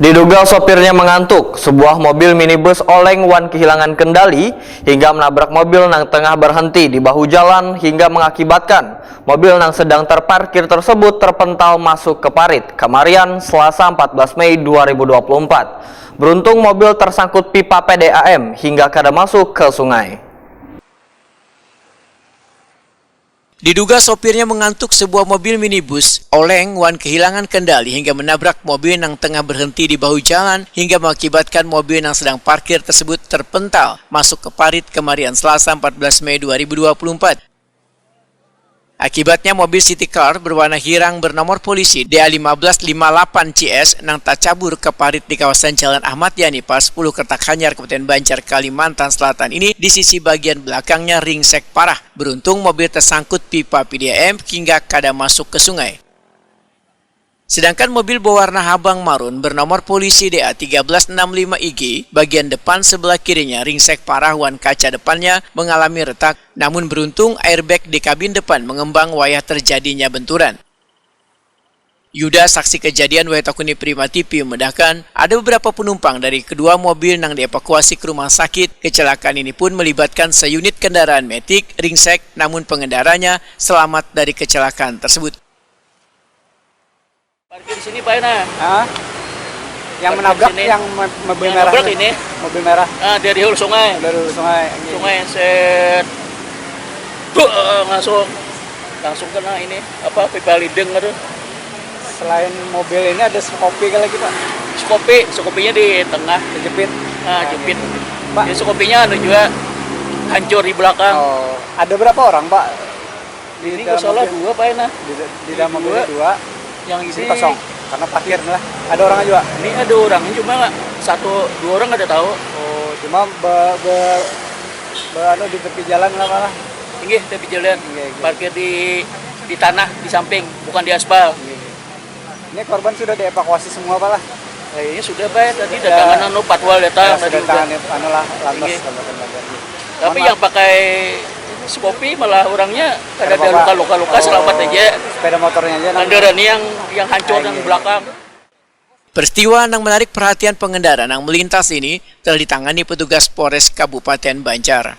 Diduga sopirnya mengantuk, sebuah mobil minibus oleng wan kehilangan kendali hingga menabrak mobil yang tengah berhenti di bahu jalan hingga mengakibatkan mobil yang sedang terparkir tersebut terpental masuk ke parit Kamarian Selasa 14 Mei 2024. Beruntung mobil tersangkut pipa PDAM hingga kada masuk ke sungai. Diduga sopirnya mengantuk, sebuah mobil minibus oleng wan kehilangan kendali hingga menabrak mobil yang tengah berhenti di bahu jalan hingga mengakibatkan mobil yang sedang parkir tersebut terpental masuk ke parit Kamarian Selasa 14 Mei 2024. Akibatnya mobil City Car berwarna hirang bernomor polisi DA1558CS nang tercabur ke parit di kawasan Jalan Ahmad Yani Pas 10 Kertakanyar, Kabupaten Banjar, Kalimantan Selatan ini di sisi bagian belakangnya ringsek parah. Beruntung mobil tersangkut pipa PDAM hingga kada masuk ke sungai. Sedangkan mobil berwarna habang marun bernomor polisi DA1365IG bagian depan sebelah kirinya ringsek parah wan kaca depannya mengalami retak, namun beruntung airbag di kabin depan mengembang wayah terjadinya benturan. Yuda, saksi kejadian Waitakuni Prima TV memedahkan ada beberapa penumpang dari kedua mobil yang dievakuasi ke rumah sakit. Kecelakaan ini pun melibatkan seunit kendaraan metik ringsek, namun pengendaranya selamat dari kecelakaan tersebut. Parkir di sini Pak Ena. Yang menabrak yang mobil merah. Menabrak ini. Mobil merah. Dari hulu sungai. Dari hulu sungai. Sungai set. Langsung kena ini apa pipa lideng itu. Selain mobil ini ada skopi lagi Pak. Skopinya di tengah. Kejepit. Jepit. Pak. Jadi skopinya juga hancur di belakang. Oh, ada berapa orang Pak? Ini gue salah dua Pak Ena. Di dalam mobil dua. Yang Ini ini kosong karena parkir lah. Ada orang juga. Ini ada orang, cuma dua orang ada tahu. Oh, cuma di tepi jalan lah. Tinggi tepi jalan. Iya. Parkir di tanah di samping, bukan di aspal. Ini korban sudah dievakuasi semua Pak lah. Kayaknya sudah Pak, tadi datangan patwal datang tadi juga. Lantas. Tapi yang pakai skopi malah orangnya ada luka-luka selamat aja. Sepeda motornya aja. Kendaraan yang hancur yang belakang. Peristiwa yang menarik perhatian pengendara yang melintas ini telah ditangani petugas Polres Kabupaten Banjar.